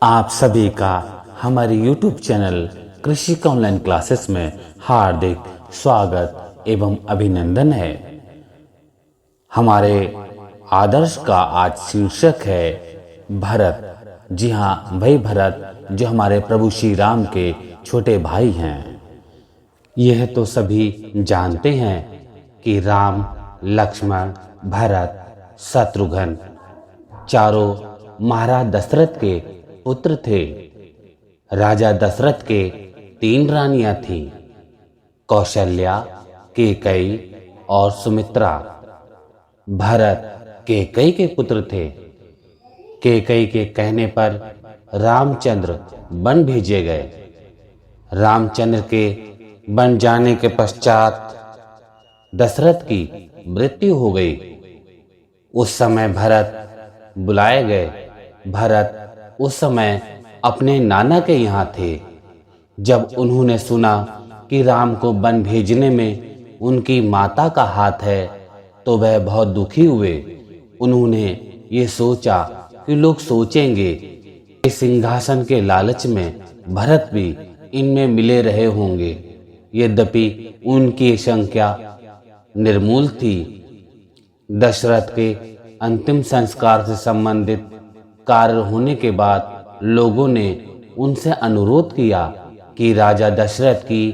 आप सभी का हमारे YouTube चैनल कृषि का ऑनलाइन क्लासेस में हार्दिक स्वागत एवं अभिनंदन है। हमारे आदर्श का आज शीर्षक है भरत। जी हाँ, भाई भरत जो हमारे प्रभु श्री राम के छोटे भाई हैं। यह तो सभी जानते हैं कि राम, लक्ष्मण, भरत, शत्रुघ्न चारों महाराज दशरथ के पुत्र थे। राजा दशरथ के 3 रानियां थीं, कौशल्या, कैकेयी और सुमित्रा। भरत कैकेयी के पुत्र थे। कैकेयी के कहने पर रामचंद्र वन भेजे गए। रामचंद्र के वन जाने के पश्चात दशरथ की मृत्यु हो गई। उस समय भरत बुलाए गए। भरत उस समय अपने नाना के यहाँ थे। जब उन्होंने सुना कि राम को वन भेजने में उनकी माता का हाथ है तो वह बहुत दुखी हुए। उन्होंने ये सोचा कि लोग सोचेंगे कि सिंहासन के लालच में भरत भी इनमें मिले रहे होंगे। यद्यपि उनकी शंका निर्मूल थी। दशरथ के अंतिम संस्कार से संबंधित कार्य होने के बाद लोगों ने उनसे अनुरोध किया कि राजा दशरथ की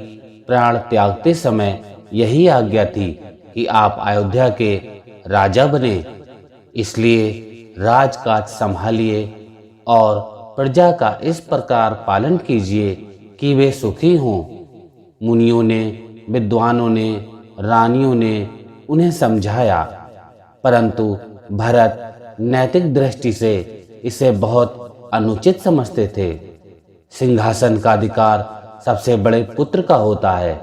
प्राण त्यागते समय यही आज्ञा थी कि आप अयोध्या के राजा बने, इसलिए राजकाज संभालिए और प्रजा का इस प्रकार पालन कीजिए कि वे सुखी हों। मुनियों ने, विद्वानों ने, रानियों ने उन्हें समझाया, परंतु भरत नैतिक दृष्टि से इसे बहुत अनुचित समझते थे। सिंहासन का अधिकार सबसे बड़े पुत्र का होता है।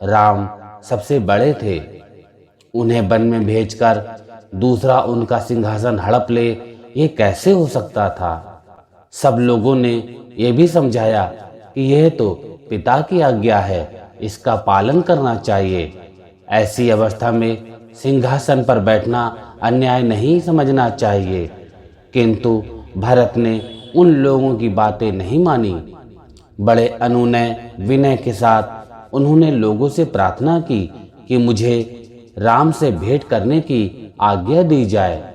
राम सबसे बड़े थे। उन्हें वन में भेजकर दूसरा उनका सिंहासन हड़प ले, ये कैसे हो सकता था। सब लोगों ने यह भी समझाया कि यह तो पिता की आज्ञा है, इसका पालन करना चाहिए। ऐसी अवस्था में सिंहासन पर बैठना अन्याय नहीं समझना चाहिए। किंतु भरत ने उन लोगों की बातें नहीं मानी। बड़े अनुनय विनय के साथ उन्होंने लोगों से प्रार्थना की कि मुझे राम से भेंट करने की आज्ञा दी जाए,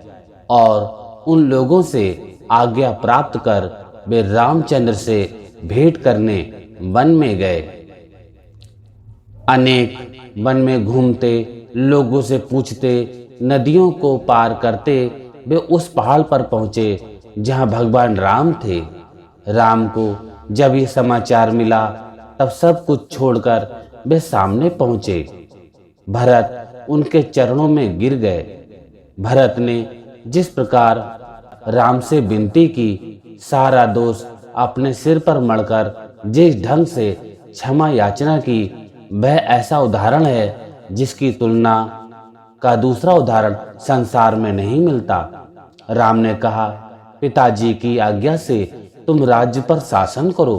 और उन लोगों से आज्ञा प्राप्त कर वे रामचंद्र से भेंट करने वन में गए। अनेक वन में घूमते, लोगों से पूछते, नदियों को पार करते वे उस पहाड़ पर पहुंचे जहां भगवान राम थे। राम को जब ये समाचार मिला तब सब कुछ छोड़कर वे सामने पहुंचे। भरत उनके चरणों में गिर गए। भरत ने जिस प्रकार राम से विनती की, सारा दोष अपने सिर पर मढ़कर जिस ढंग से क्षमा याचना की, वह ऐसा उदाहरण है जिसकी तुलना का दूसरा उदाहरण संसार में नहीं मिलता। राम ने कहा, पिताजी की आज्ञा से तुम राज्य पर शासन करो।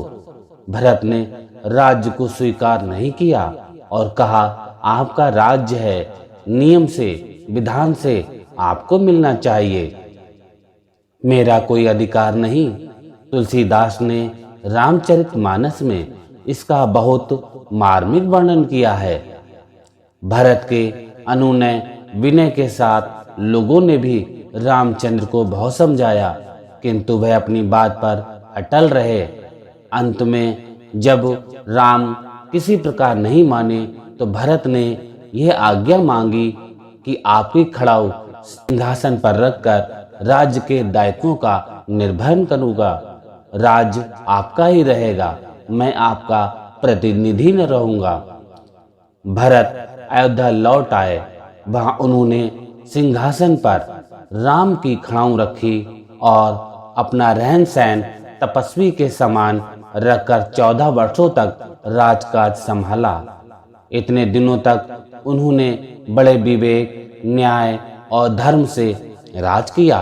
भरत ने राज्य को स्वीकार नहीं किया और कहा, आपका राज्य है, नियम से, विधान से आपको मिलना चाहिए, मेरा कोई अधिकार नहीं। तुलसीदास ने रामचरितमानस में इसका बहुत मार्मिक वर्णन किया है। भरत के अनुनय विनय के साथ लोगों ने भी रामचंद्र को बहुत समझाया, किंतु वह अपनी बात पर अटल रहे। अंत में जब राम किसी प्रकार नहीं माने तो भरत ने यह आज्ञा मांगी कि आपकी खड़ाऊ सिंहासन पर रखकर राज्य के दायित्वों का निर्वहन करूंगा। राज्य आपका ही रहेगा, मैं आपका प्रतिनिधि न रहूंगा। भरत अयोध्या लौट आए। वहां उन्होंने सिंहासन पर राम की खड़ाऊ रखी और अपना रहन सहन तपस्वी के समान रखकर 14 वर्षों तक राजकाज संभाला। इतने दिनों तक उन्होंने बड़े विवेक, न्याय और धर्म से राज किया।